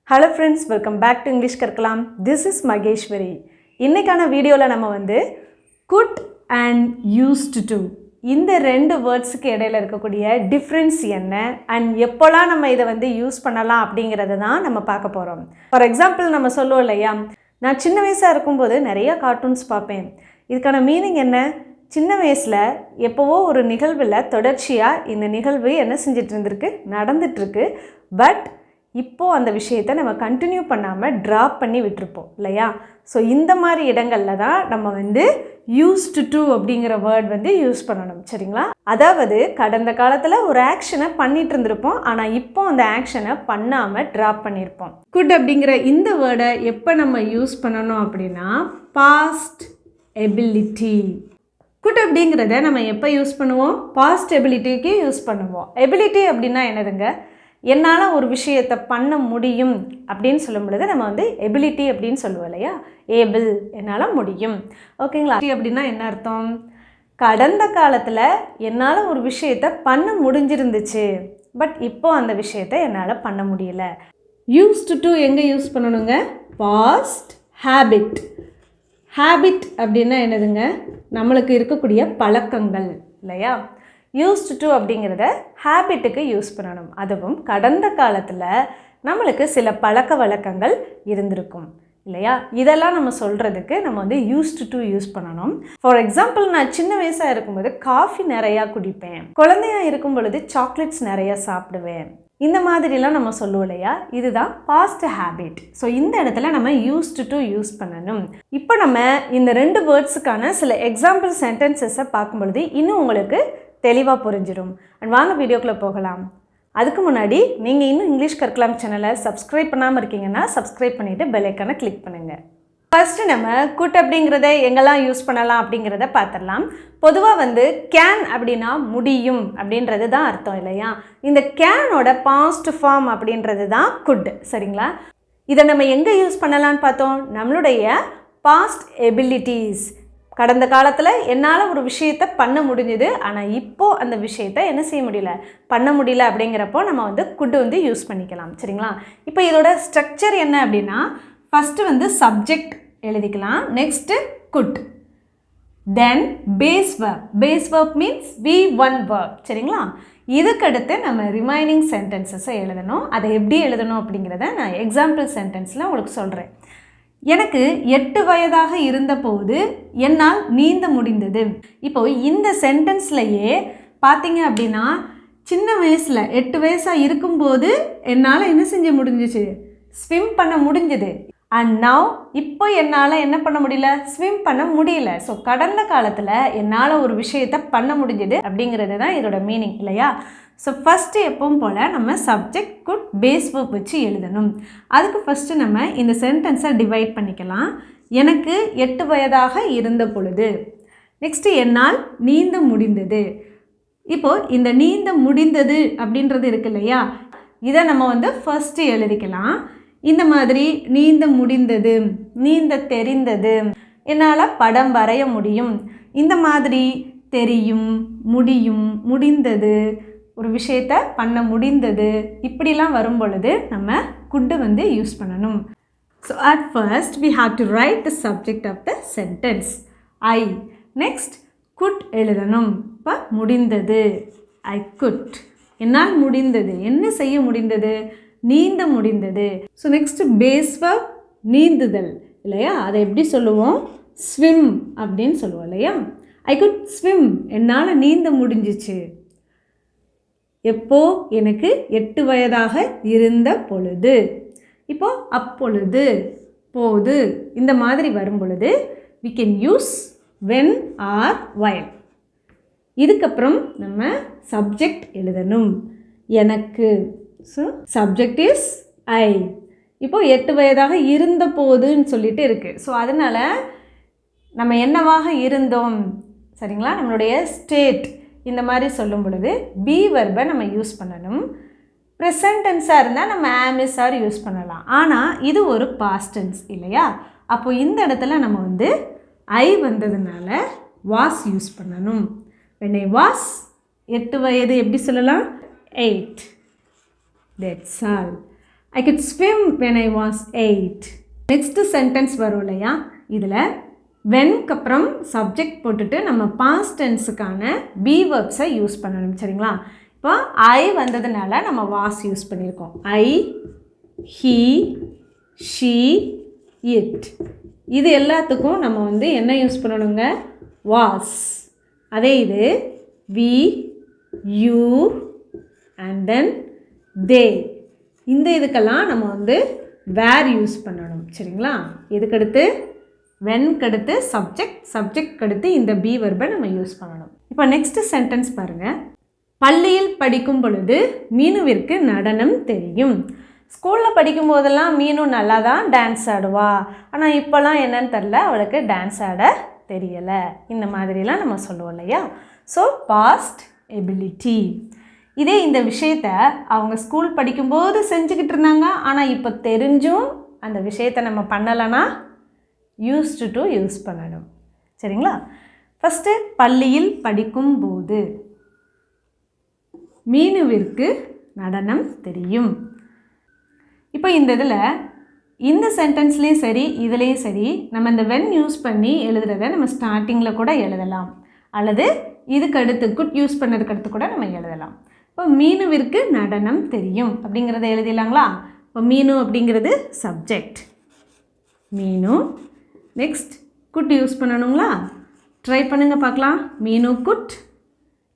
Hello friends, welcome back to English Karkalam. This is Mageshwari. இன்னைக்கான வீடியோல நம்ம வந்து could and used to இந்த ரெண்டு வேர்ட்ஸ்க்கு இடையில இருக்கக்கூடிய டிஃபரன்ஸ் என்ன and எப்போலாம் நம்ம இதை வந்து யூஸ் பண்ணலாம் அப்படிங்கறத தான் நம்ம பார்க்க போறோம். ஃபார் எக்ஸாம்பிள் நம்ம சொல்லுவோம் இல்லையா, நான் சின்ன வயசா இருக்கும்போது நிறைய கார்ட்டூன்ஸ் பார்ப்பேன். இதுக்கான மீனிங் என்ன? சின்ன வயசுல எப்பவோ ஒரு நிகழ்வுல தொடர்ச்சியா இந்த நிகழ்வு என்ன செஞ்சிட்டு இருந்திருக்கு, நடந்துட்டு இருக்கு. பட் இப்போ அந்த விஷயத்தை நம்ம கண்டினியூ பண்ணாமல் ட்ராப் பண்ணி விட்டுருப்போம் இல்லையா? ஸோ இந்த மாதிரி இடங்களில் தான் நம்ம வந்து யூஸ்டு டு அப்படிங்கிற வேர்ட் வந்து யூஸ் பண்ணணும், சரிங்களா? அதாவது கடந்த காலத்தில் ஒரு ஆக்ஷனை பண்ணிட்டு இருந்திருப்போம், ஆனால் இப்போ அந்த ஆக்ஷனை பண்ணாமல் ட்ராப் பண்ணியிருப்போம். குட் அப்படிங்கிற இந்த வேர்டை எப்போ நம்ம யூஸ் பண்ணணும் அப்படின்னா பாஸ்ட் எபிலிட்டி. குட் அப்படிங்கிறத நம்ம எப்போ யூஸ் பண்ணுவோம்? பாஸ்ட் எபிலிட்டிக்கு யூஸ் பண்ணுவோம். எபிலிட்டி அப்படின்னா என்னதுங்க? என்னால் ஒரு விஷயத்தை பண்ண முடியும் அப்படின்னு சொல்லும் பொழுது நம்ம வந்து எபிலிட்டி அப்படின்னு சொல்லுவோம் இல்லையா? ஏபிள், என்னால் முடியும், ஓகேங்களா? அப்படின்னா என்ன அர்த்தம்? கடந்த காலத்தில் என்னால் ஒரு விஷயத்தை பண்ண முடிஞ்சிருந்துச்சு, பட் இப்போ அந்த விஷயத்தை என்னால் பண்ண முடியல. யூஸ்டு டு எங்கே யூஸ் பண்ணணுங்க? Past habit. ஹேபிட் அப்படின்னா என்னதுங்க? நம்மளுக்கு இருக்கக்கூடிய பழக்கங்கள் இல்லையா? யூஸ்டு டு அப்படிங்கிறத ஹேபிட்டுக்கு யூஸ் பண்ணணும். அதுவும் கடந்த காலத்தில் நம்மளுக்கு சில பழக்க வழக்கங்கள் இருந்திருக்கும் இல்லையா? இதெல்லாம் நம்ம சொல்கிறதுக்கு நம்ம வந்து யூஸ்டு டு யூஸ் பண்ணணும். ஃபார் எக்ஸாம்பிள், நான் சின்ன வயசாக இருக்கும்போது காஃபி நிறையா குடிப்பேன், குழந்தையாக இருக்கும் பொழுது சாக்லேட்ஸ் நிறையா சாப்பிடுவேன், இந்த மாதிரிலாம் நம்ம சொல்லுவோம் இல்லையா? இதுதான் பாஸ்ட் ஹேபிட். ஸோ இந்த இடத்துல நம்ம யூஸ்டு டு யூஸ் பண்ணணும். இப்போ நம்ம இந்த ரெண்டு வேர்ட்ஸுக்கான சில எக்ஸாம்பிள் சென்டென்சஸை பார்க்கும் பொழுது இன்னும் உங்களுக்கு தெளிவாக புரிஞ்சிடும். அண்ட் வாங்க வீடியோக்குள்ளே போகலாம். அதுக்கு முன்னாடி நீங்கள் இன்னும் இங்கிலீஷ் கற்கலாம் சேனலை சப்ஸ்கிரைப் பண்ணாமல் இருக்கீங்கன்னா சப்ஸ்கிரைப் பண்ணிவிட்டு பெல் ஐக்கானை கிளிக் பண்ணுங்கள். ஃபர்ஸ்ட்டு நம்ம குட் அப்படிங்கிறத எங்கெல்லாம் யூஸ் பண்ணலாம் அப்படிங்கிறத பார்த்துடலாம். பொதுவாக வந்து கேன் அப்படின்னா முடியும் அப்படின்றது தான் அர்த்தம் இல்லையா? இந்த கேனோட பாஸ்ட் ஃபார்ம் அப்படின்றது தான் குட், சரிங்களா? இதை நம்ம எங்கே யூஸ் பண்ணலான்னு பார்த்தோம்? நம்மளுடைய பாஸ்ட் எபிலிட்டிஸ். கடந்த காலத்தில் என்னால் ஒரு விஷயத்தை பண்ண முடிஞ்சுது, ஆனால் இப்போது அந்த விஷயத்தை என்ன செய்ய முடியல, பண்ண முடியல அப்படிங்கிறப்போ நம்ம வந்து குட் வந்து யூஸ் பண்ணிக்கலாம், சரிங்களா? இப்போ இதோட ஸ்ட்ரக்சர் என்ன அப்படின்னா, ஃபஸ்ட்டு வந்து சப்ஜெக்ட் எழுதிக்கலாம், next could, then base verb. Base verb means V1 verb, சரிங்களா? இதுக்கடுத்து நம்ம ரிமைனிங் சென்டென்சஸை எழுதணும். அதை எப்படி எழுதணும் அப்படிங்கிறத நான் எக்ஸாம்பிள் சென்டென்ஸில் உங்களுக்கு சொல்கிறேன். எனக்கு 8 வயதாக இருந்தபோது என்னால் நீந்த முடிந்தது. இப்போது இந்த சென்டென்ஸ்லையே பார்த்தீங்க அப்படின்னா, சின்ன வயசில் 8 வயசாக இருக்கும்போது என்னால் என்ன செஞ்ச முடிஞ்சிச்சு, ஸ்விம் பண்ண முடிஞ்சது. அண்ட் நவ் இப்போ என்னால் என்ன பண்ண முடியல, ஸ்விம் பண்ண முடியல. ஸோ கடந்த காலத்தில் என்னால் ஒரு விஷயத்தை பண்ண முடிஞ்சது அப்படிங்கிறது தான் இதோட மீனிங் இல்லையா? ஸோ ஃபஸ்ட்டு எப்பவும் போல் நம்ம சப்ஜெக்ட் குட் பேஸ் வெர்ப் வச்சு எழுதணும். அதுக்கு ஃபஸ்ட்டு நம்ம இந்த சென்டென்ஸை டிவைட் பண்ணிக்கலாம். எனக்கு 8 வயதாக இருந்த பொழுது, நெக்ஸ்ட்டு என்னால் நீந்த முடிந்தது. இப்போது இந்த நீந்த முடிந்தது அப்படின்றது இருக்கு இல்லையா, இதை நம்ம வந்து ஃபஸ்ட்டு எழுதிக்கலாம். இந்த மாதிரி நீந்த முடிந்தது, நீந்த தெரிந்தது, என்னால் படம் வரைய முடியும், இந்த மாதிரி தெரியும், முடியும், முடிந்தது, ஒரு விஷயத்தை பண்ண முடிந்தது, இப்படிலாம் வரும் பொழுது நம்ம குட்டு வந்து யூஸ் பண்ணணும். So at first we have to write the subject of the sentence, I. Next good எழுதணும். இப்போ முடிந்தது, I could. என்னால் முடிந்தது, என்ன செய்ய முடிந்தது, நீந்த முடிந்தது. ஸோ நெக்ஸ்ட் பேஸ் வெர்ப் நீந்துதல் இல்லையா? அதை எப்படி சொல்லுவோம்? ஸ்விம் அப்படின்னு சொல்லுவோம் இல்லையா? ஐ குட் ஸ்விம், என்னால் நீந்த முடிஞ்சிச்சு. எப்போ? எனக்கு 8 வயதாக இருந்த பொழுது. இப்போது அப்பொழுது, போது, இந்த மாதிரி வரும் பொழுது we can use when or while. இதுக்கப்புறம் நம்ம சப்ஜெக்ட் எழுதணும், எனக்கு. So subject is I. இப்போது 8 வயதாக இருந்த போதுன்னு சொல்லிட்டு இருக்குது. ஸோ அதனால் நம்ம என்னவாக இருந்தோம், சரிங்களா? நம்மளுடைய ஸ்டேட் இந்த மாதிரி சொல்லும் பொழுது பி வெர்பை நம்ம யூஸ் பண்ணணும். ப்ரெசன்ட் டென்ஸாக இருந்தால் நம்ம am is are யூஸ் பண்ணலாம். ஆனால் இது ஒரு பாஸ்ட் டென்ஸ் இல்லையா? அப்போது இந்த இடத்துல நம்ம வந்து ஐ வந்ததுனால வாஸ் யூஸ் பண்ணணும். when I was 8 வயது எப்படி சொல்லலாம்? 8. That's all. I could swim when I was 8. Next sentence வரும் இல்லையா, இதில் வென்க்கு அப்புறம் சப்ஜெக்ட் போட்டுட்டு நம்ம பாஸ்ட் டென்ஸுக்கான பி வேர்ப்ஸை யூஸ் பண்ணணும். சரிங்களா? இப்போ ஐ வந்ததுனால நம்ம வாஸ் யூஸ் பண்ணியிருக்கோம். ஐ, ஹீ, ஷீ, இட். இது எல்லாத்துக்கும் நம்ம வந்து என்ன யூஸ் பண்ணணுங்க? வாஸ். அதே இது வி, யூ அண்ட் தென் தே. இந்த இதுக்கெல்லாம் நம்ம வந்து வேர் யூஸ் பண்ணணும். சரிங்களா? இதுக்கடுத்து வென்க்கு அடுத்து சப்ஜெக்ட் அடுத்து இந்த பி வெர்பை நம்ம யூஸ் பண்ணணும். இப்போ நெக்ஸ்ட் சென்டென்ஸ் பாருங்கள். பள்ளியில் படிக்கும் பொழுது மீனுவிற்கு நடனம் தெரியும். ஸ்கூலில் படிக்கும் போதெல்லாம் மீனு நல்லா தான் டான்ஸ் ஆடுவா, ஆனால் இப்போல்லாம் என்னன்னு தெரில, அவளுக்கு டான்ஸ் ஆட தெரியலை. இந்த மாதிரிலாம் நம்ம சொல்லுவோம் இல்லையா? So past ability. இதே இந்த விஷயத்த அவங்க ஸ்கூல் படிக்கும்போது செஞ்சுக்கிட்டு இருந்தாங்க, ஆனால் இப்போ தெரிஞ்சும் அந்த விஷயத்தை நம்ம பண்ணலைன்னா யூஸ்டு டு யூஸ் பண்ணணும். சரிங்களா? ஃபஸ்ட்டு பள்ளியில் படிக்கும்போது மீனுவிற்கு நடனம் தெரியும். இப்போ இந்த இதில் இந்த சென்டென்ஸ்லேயும் சரி இதுலேயும் சரி நம்ம இந்த வென் யூஸ் பண்ணி எழுதுறத நம்ம ஸ்டார்டிங்கில் கூட எழுதலாம், அல்லது இதுக்கு அடுத்து குட் யூஸ் பண்ணதுக்கு அடுத்து கூட நம்ம எழுதலாம். இப்போ மீனுவிற்கு நடனம் தெரியும் அப்படிங்கிறத எழுதிடலாங்களா? இப்போ மீனு அப்படிங்கிறது subject, Meenu. Next could use பண்ணணுங்களா? ட்ரை பண்ணுங்கள் பார்க்கலாம். மீனு குட்,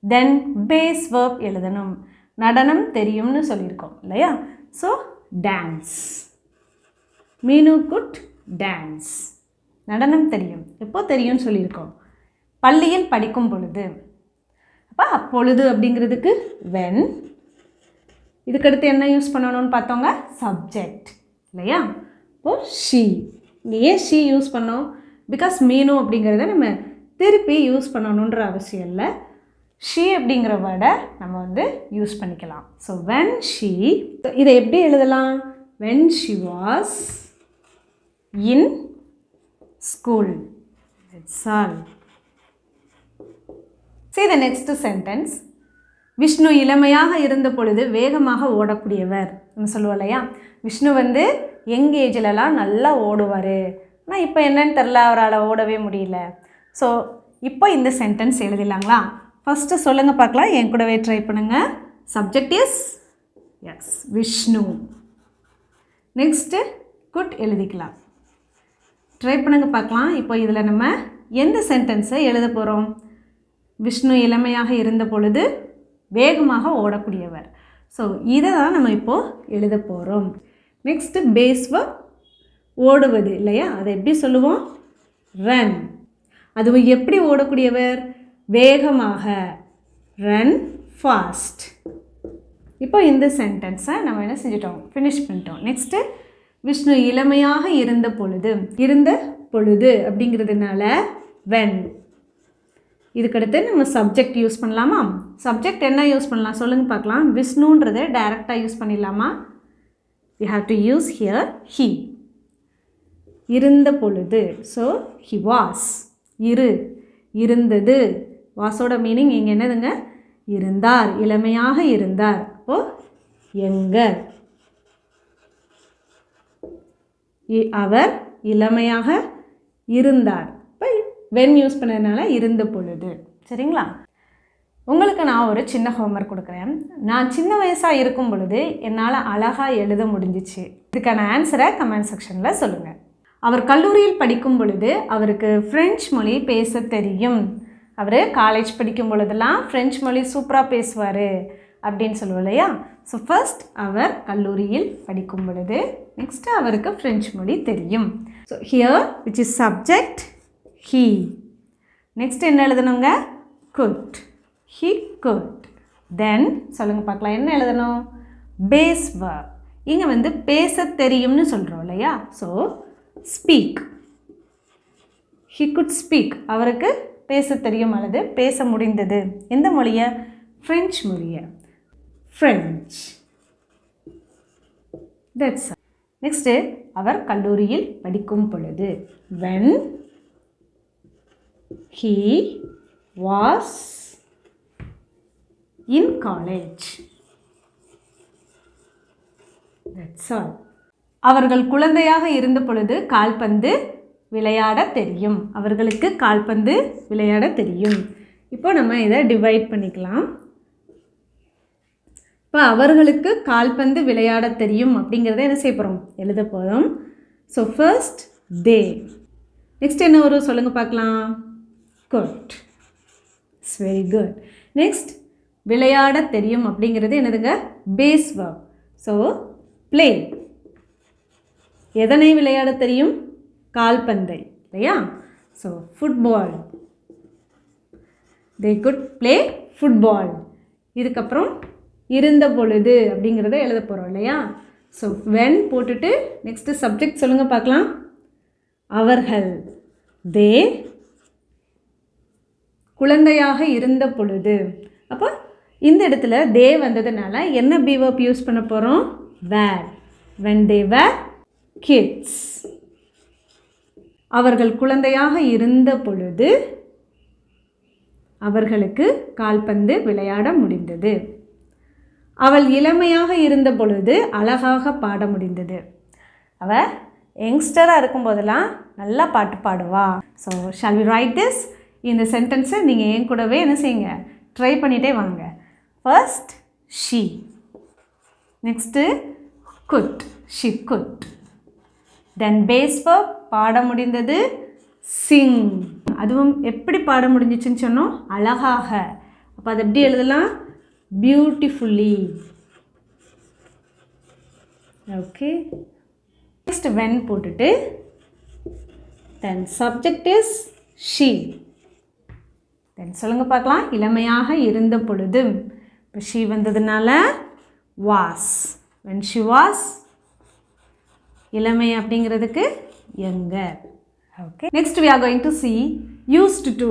தென் பேஸ் வேர்ப் எழுதணும். நடனம் தெரியும்னு சொல்லியிருக்கோம் இல்லையா? So dance. மீனு குட் டான்ஸ். நடனம் தெரியும். எப்போ தெரியும்னு சொல்லியிருக்கோம்? பள்ளியில் படிக்கும் பொழுது. அப்போ அப்பொழுது அப்படிங்கிறதுக்கு வென். இதுக்கடுத்து என்ன யூஸ் பண்ணணும்னு பார்த்தோங்க? சப்ஜெக்ட் இல்லையா? இப்போது ஷீ. ஏன் ஷீ யூஸ் பண்ணோம்? பிகாஸ் மீனு அப்படிங்கிறத நம்ம திருப்பி யூஸ் பண்ணணுன்ற அவசியம் இல்லை. ஷீ அப்படிங்கிற வேர்டை நம்ம வந்து யூஸ் பண்ணிக்கலாம். So when she. இதை எப்படி எழுதலாம்? When she was in school. It's all. See the next sentence. Vishnu இளமையாக இருந்த பொழுது வேகமாக ஓடக்கூடியவர். நம்ம சொல்லுவோம் இல்லையா? விஷ்ணு வந்து யங் ஏஜ்லலாம் நல்லா ஓடுவார், ஆனால் இப்போ என்னன்னு தெரில, அவரால் ஓடவே முடியல. ஸோ இப்போ இந்த சென்டென்ஸ் எழுதிடலாங்களா? ஃபஸ்ட்டு சொல்லுங்கள் பார்க்கலாம், என் கூடவே ட்ரை பண்ணுங்கள். Subject is S Vishnu. Next good எழுதிக்கலாம். ட்ரை பண்ணுங்கள் பார்க்கலாம். இப்போ இதில் நம்ம எந்த சென்டென்ஸை எழுத போகிறோம்? விஷ்ணு இளமையாக இருந்த பொழுது வேகமாக ஓடக்கூடியவர். ஸோ இதை தான் நம்ம இப்போது எழுத போகிறோம். நெக்ஸ்ட்டு பேஸ் வேர்ப் ஓடுவது இல்லையா? அதை எப்படி சொல்லுவோம்? ரன். அதுவும் எப்படி ஓடக்கூடியவர்? வேகமாக. Run fast. இப்போ இந்த சென்டென்ஸை நம்ம என்ன செஞ்சிட்டோம்? ஃபினிஷ் பண்ணிட்டோம். நெக்ஸ்ட்டு விஷ்ணு இளமையாக இருந்த பொழுது அப்படிங்கிறதுனால வென். இதுக்கடுத்து நம்ம சப்ஜெக்ட் யூஸ் பண்ணலாமா? சப்ஜெக்ட் என்ன யூஸ் பண்ணலாம் சொல்லுங்கள் பார்க்கலாம். விஷ்ணுன்றதை டைரெக்டாக யூஸ் பண்ணிடலாமா? You have to use here he. இருந்த பொழுது. So he was. இருந்தது. வாஸோட மீனிங் இங்கே என்னதுங்க? இருந்தார், இளமையாக இருந்தார். அப்போது யங்கர். அவர் இளமையாக இருந்தார். இப்போ வென் யூஸ் பண்ணதுனால இருந்த பொழுது. சரிங்களா? உங்களுக்கு நான் ஒரு சின்ன ஹோம்ஒர்க் கொடுக்குறேன். நான் சின்ன வயசாக இருக்கும் பொழுது என்னால் அழகாக எழுத முடிஞ்சிச்சு. இதுக்கான ஆன்சரை கமெண்ட் செக்ஷனில் சொல்லுங்கள். அவர் கல்லூரியில் படிக்கும் பொழுது அவருக்கு ஃப்ரெஞ்ச் மொழி பேச தெரியும். அவர் காலேஜ் படிக்கும் பொழுதெல்லாம் ஃப்ரெஞ்ச் மொழி சூப்பராக பேசுவார் அப்படின்னு சொல்லுவோம் இல்லையா? ஸோ ஃபர்ஸ்ட் அவர் கல்லூரியில் படிக்கும் பொழுது, நெக்ஸ்ட்டு அவருக்கு ஃப்ரெஞ்ச் மொழி தெரியும். So here which is subject he. Next என்ன எழுதணுங்க? குட். He could. தென் சொல்லுங்கள் பார்க்கலாம், என்ன எழுதணும்? Base verb. இங்கே வந்து பேச தெரியும்னு சொல்கிறோம் இல்லையா? So speak. He could speak. அவருக்கு பேச தெரியும் அல்லது பேச முடிந்தது. எந்த மொழியை? ஃப்ரெஞ்ச் மொழியை. ஃப்ரெஞ்ச். தட்ஸ். நெக்ஸ்ட்டு அவர் கல்லூரியில் படிக்கும் பொழுது, when he was in college. That's all. அவர்கள் குழந்தையாக இருந்த பொழுது கால்பந்து விளையாட தெரியும். அவர்களுக்கு கால்பந்து விளையாட தெரியும். இப்போ நம்ம இதை டிவைட் பண்ணிக்கலாம். இப்போ அவர்களுக்கு கால்பந்து விளையாட தெரியும் அப்படிங்கிறத என்ன செய்ய போகிறோம், எழுத போகிறோம். ஸோ ஃபர்ஸ்ட் தே. நெக்ஸ்ட் என்ன வரும் சொல்லுங்கள் பார்க்கலாம். Good. It's very good. Next விளையாட தெரியும் அப்படிங்கிறது என்னதுங்க, பேஸ் வெர்ப். So play. எதனை விளையாட தெரியும், கால்பந்தை இல்லையா. So football. தே குட் ப்ளே ஃபுட்பால். இதுக்கப்புறம் இருந்த பொழுது அப்படிங்கிறத எழுத போகிறோம் இல்லையா. ஸோ வென் போட்டுட்டு நெக்ஸ்ட்டு சப்ஜெக்ட் சொல்லுங்கள் பார்க்கலாம். அவர்கள். தே குழந்தையாக இருந்த பொழுது. அப்போ இந்த இடத்துல தே வந்ததுனால என்ன பி வெர்ப் யூஸ் பண்ண போகிறோம், வேர். When they where kids. அவர்கள் குழந்தையாக இருந்த பொழுது அவர்களுக்கு கால்பந்து விளையாட முடிந்தது. அவள் இளமையாக இருந்த பொழுது அழகாக பாட முடிந்தது. அவள் யங்ஸ்டராக இருக்கும்போதெல்லாம் நல்லா பாட்டு பாடுவா. So shall we write this? இந்த சென்டென்ஸை நீங்கள் என் கூடவே என்ன செய்யுங்க, ட்ரை பண்ணிகிட்டே வாங்க. First she. Next could. She could. Then base verb பாட முடிந்தது, சிங். அதுவும் எப்படி பாட முடிஞ்சிச்சுன்னு சொன்னோம், அழகாக. அப்போ அது எப்படி எழுதலாம், பியூட்டிஃபுல்லி. ஓகே. நெக்ஸ்ட் வென் போட்டுட்டு தென் சப்ஜெக்ட் இஸ் ஷீ. தென் சொல்லுங்கள் பார்க்கலாம். இளமையாக இருந்த பொழுது. இப்போ ஷீ வந்ததுனால வாஸ். When she was. இளமை அப்படிங்கிறதுக்கு younger. Okay. Next we are going to see used to.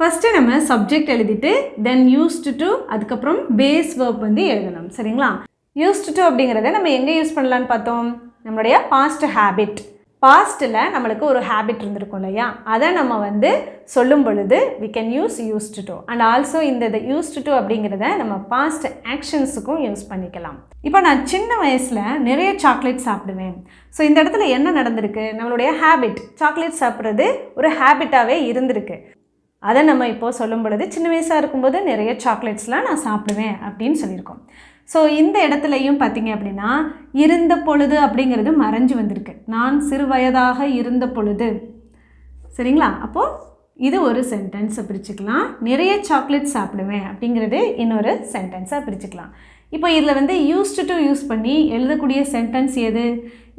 First நம்ம சப்ஜெக்ட் எழுதிட்டு தென் used to அதுக்கப்புறம் பேஸ் வெர்ப் வந்து எழுதணும். சரிங்களா. used to அப்படிங்கிறத நம்ம எங்கே யூஸ் பண்ணலான்னு பார்த்தோம், நம்மளுடைய பாஸ்ட் ஹேபிட். பாஸ்ட்டில் நம்மளுக்கு ஒரு ஹேபிட் இருந்திருக்கும் இல்லையா, அதை நம்ம வந்து சொல்லும் பொழுது we can use used to. And also இந்த used to அப்படிங்கிறத நம்ம பாஸ்ட் ஆக்ஷன்ஸுக்கும் யூஸ் பண்ணிக்கலாம். இப்போ நான் சின்ன வயசில் நிறைய சாக்லேட் சாப்பிடுவேன். ஸோ இந்த இடத்துல என்ன நடந்திருக்கு, நம்மளுடைய ஹேபிட், சாக்லேட் சாப்பிட்றது ஒரு ஹேபிட்டாகவே இருந்திருக்கு. அதை நம்ம இப்போது சொல்லும் பொழுது சின்ன வயசாக இருக்கும்போது நிறைய சாக்லேட்ஸ்லாம் நான் சாப்பிடுவேன் அப்படின்னு சொல்லியிருக்கோம். ஸோ இந்த இடத்துலையும் பார்த்திங்க அப்படின்னா இருந்த பொழுது அப்படிங்கிறது மறைஞ்சு வந்திருக்கு. நான் சிறு வயதாக இருந்த பொழுது. சரிங்களா. அப்போது இது ஒரு சென்டென்ஸை பிரிச்சுக்கலாம். நிறைய சாக்லேட் சாப்பிடுவேன் அப்படிங்கிறது இன்னொரு சென்டென்ஸாக பிரிச்சுக்கலாம். இப்போ இதில் வந்து used to யூஸ் பண்ணி எழுதக்கூடிய சென்டென்ஸ் எது,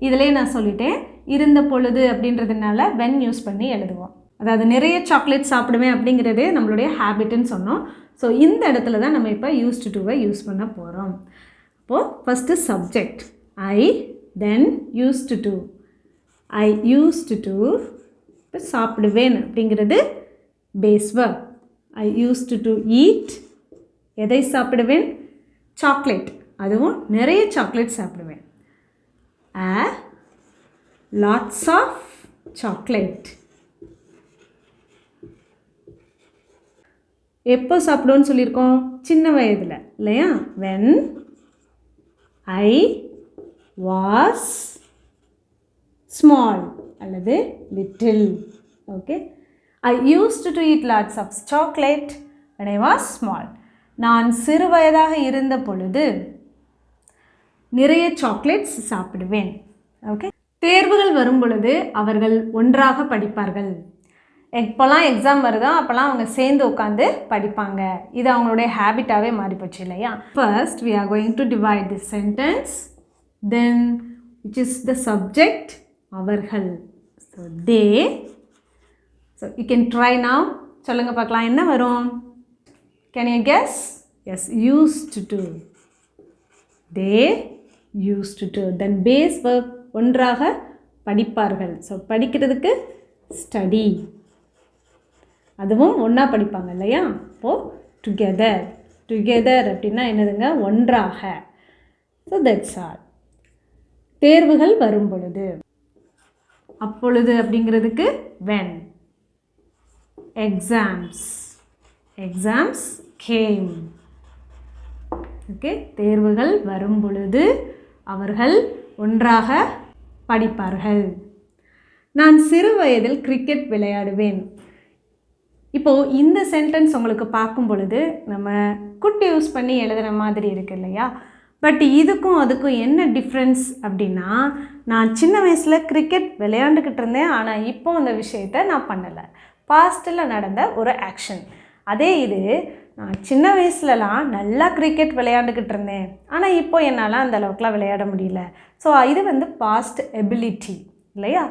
இதிலே நான் சொல்லிட்டேன். இருந்த பொழுது அப்படின்றதுனால when யூஸ் பண்ணி எழுதுவோம். அதாவது நிறைய சாக்லேட் சாப்பிடுவேன் அப்படிங்கிறது நம்மளுடைய ஹேபிட்னு சொன்னோம். ஸோ இந்த இடத்துல தான் நம்ம இப்போ used to-வை யூஸ் பண்ண போகிறோம். அப்போது first subject I, then used to. I used to. இப்போ சாப்பிடுவேன் அப்படிங்கிறது base verb. I used to eat. எதை சாப்பிடுவேன், சாக்லேட். அதுவும் நிறைய சாக்லேட் சாப்பிடுவேன். Lots of chocolate. எப்போ சாப்பிடுவோன்னு சொல்லியிருக்கோம், சின்ன வயதில் இல்லையா. வென் ஐ வாஸ் ஸ்மால் அல்லது little. Okay. I used to eat lots of chocolate when I was small. நான் சிறு வயதாக இருந்த பொழுது நிறைய சாக்லேட்ஸ் சாப்பிடுவேன். ஓகே. தேர்வுகள் வரும் பொழுது அவர்கள் ஒன்றாக படிப்பார்கள். எப்போல்லாம் எக்ஸாம் வருதோ அப்போல்லாம் அவங்க சேர்ந்து உட்காந்து படிப்பாங்க. இது அவங்களுடைய ஹேபிட்டாகவே மாறிப்போச்சு இல்லையா. First we are going to divide this sentence. Then which is the subject, அவர்கள். So they. So you can try now. சொல்லுங்க பார்க்கலாம் என்ன வரும். Can you guess? Yes, used to. They used to. Then base verb ஒன்றாக படிப்பார்கள். So படிக்கிறதுக்கு study. அதுவும் ஒன்றா படிப்பாங்க இல்லையா. அப்போது டுகெதர். டுகெதர் அப்படின்னா என்னதுங்க, ஒன்றாக. So that's all. தேர்வுகள் வரும் பொழுது. அப்பொழுது அப்படிங்கிறதுக்கு when. எக்ஸாம்ஸ். came. ஓகே. தேர்வுகள் வரும் பொழுது அவர்கள் ஒன்றாக படிப்பார்கள். நான் சிறு வயதில் கிரிக்கெட் விளையாடுவேன். இப்போது இந்த சென்டென்ஸ் உங்களுக்கு பார்க்கும் பொழுது நம்ம குட் யூஸ் பண்ணி எழுதுகிற மாதிரி இருக்கு இல்லையா? பட் இதுக்கும் அதுக்கும் என்ன டிஃப்ரென்ஸ் அப்படின்னா, நான் சின்ன வயசில் கிரிக்கெட் விளையாண்டுக்கிட்டு இருந்தேன், ஆனால் இப்போ அந்த விஷயத்தை நான் பண்ணலை. பாஸ்ட்டில் நடந்த ஒரு ஆக்ஷன். அதே இது நான் சின்ன வயசுலலாம் நல்லா கிரிக்கெட் விளையாண்டுக்கிட்டு இருந்தேன், ஆனால் இப்போ என்னால் அந்த அளவுக்குலாம் விளையாட முடியல. ஸோ இது வந்து பாஸ்ட் எபிலிட்டி இல்லையா?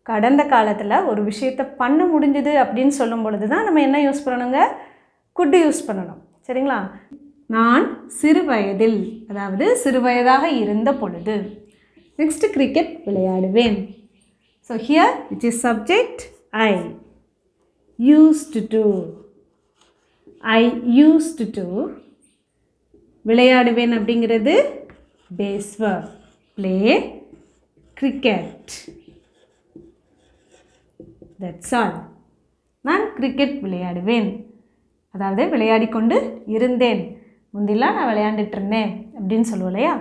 கடந்த காலத்தில் ஒரு விஷயத்தை பண்ண முடிஞ்சுது அப்படின்னு சொல்லும் பொழுது தான் நம்ம என்ன யூஸ் பண்ணணுங்க? குட் யூஸ் பண்ணணும். சரிங்களா? நான் சிறு வயதில், அதாவது சிறு வயதாக இருந்த பொழுது. நெக்ஸ்ட்டு கிரிக்கெட் விளையாடுவேன். So here which is subject I. Used to. I used to. விளையாடுவேன் அப்படிங்கிறது base verb. Play cricket. That's all. நான் கிரிக்கெட் விளையாடுவேன், அதாவது விளையாடி கொண்டு இருந்தேன். முந்திலாம் நான் விளையாண்டுட்டு இருந்தேன் அப்படின்னு சொல்லுவோம் இல்லையா?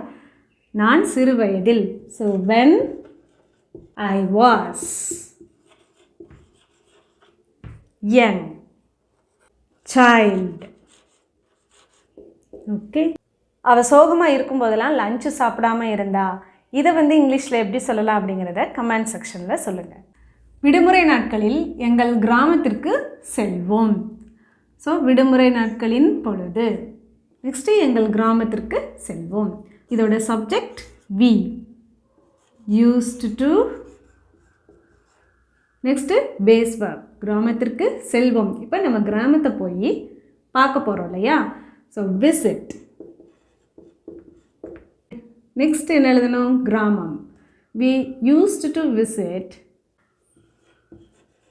நான் சிறு வயதில். So when I was young child. Okay. அவள் சோகமாக இருக்கும்போதெல்லாம் லஞ்சு சாப்பிடாமல் இருந்தா. இதை வந்து இங்கிலீஷில் எப்படி சொல்லலாம் அப்படிங்கிறத கமெண்ட் செக்ஷனில் சொல்லுங்கள். விடுமுறை நாட்களில் எங்கள் கிராமத்திற்கு செல்வோம். ஸோ விடுமுறை நாட்களின் பொழுது. நெக்ஸ்ட்டு எங்கள் கிராமத்திற்கு செல்வோம். இதோட subject we. Used to. Next base verb. கிராமத்திற்கு செல்வோம். இப்போ நம்ம கிராமத்தை போய் பார்க்க போகிறோம் இல்லையா? So visit. நெக்ஸ்ட் என்ன எழுதணும்? கிராமம். We used to visit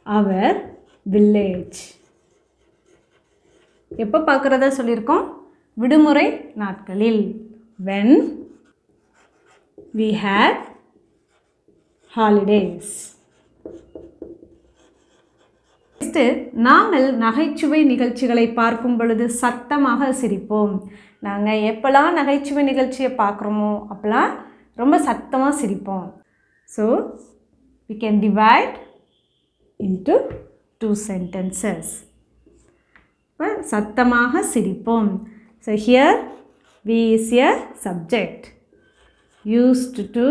our village. எப்போ பார்க்குறதா சொல்லியிருக்கோம்? விடுமுறை நாட்களில். when we had holidays. Next நாங்கள் நகைச்சுவை நிகழ்ச்சிகளை பார்க்கும் பொழுது சத்தமாக சிரிப்போம். நாங்கள் எப்போல்லாம் நகைச்சுவை நிகழ்ச்சியை பார்க்குறோமோ அப்போல்லாம் ரொம்ப சத்தமாக சிரிப்போம். So we can divide into 2 sentences. சத்தமாக சிரிப்போம். So here we is a subject. used to.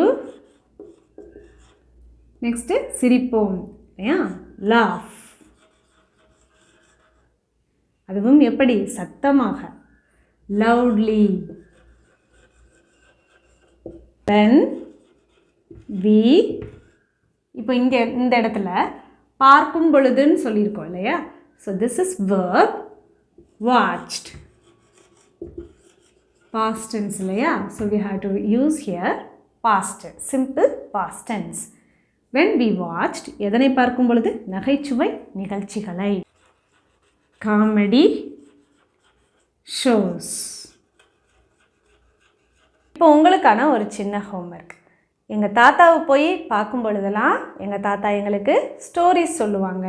Next சிரிப்போம் இல்லையா? laugh. அதுவும் எப்படி? சத்தமாக. loudly. when we. இப்போ இங்கே இந்த இடத்துல பார்க்கும் பொழுதுன்னு சொல்லியிருக்கோம் இல்லையா? So this is verb watched. past tense இல்லையா? So we have to use here past, simple past tense. when we watched, எதனை பார்க்கும் பொழுது? நகைச்சுவை நிகழ்ச்சிகளை. comedy shows. இப்போ உங்களுக்கான ஒரு சின்ன ஹோம்ஒர்க். எங்கள் தாத்தாவை போய் பார்க்கும் பொழுதெல்லாம் எங்கள் தாத்தா எங்களுக்கு ஸ்டோரிஸ் சொல்லுவாங்க.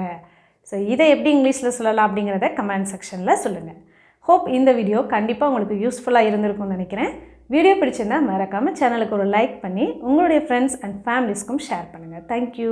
ஸோ இதை எப்படி இங்கிலீஷில் சொல்லலாம் அப்படிங்கிறத கமெண்ட் செக்ஷனில் சொல்லுங்கள். ஹோப் இந்த வீடியோ கண்டிப்பாக உங்களுக்கு யூஸ்ஃபுல்லாக இருந்திருக்கும்னு நினைக்கிறேன். வீடியோ பிடிச்சிருந்தால் மறக்காமல் சேனலுக்கு ஒரு லைக் பண்ணி உங்களுடைய ஃப்ரெண்ட்ஸ் அண்ட் ஃபேமிலிஸ்க்கும் ஷேர் பண்ணுங்கள். தேங்க்யூ.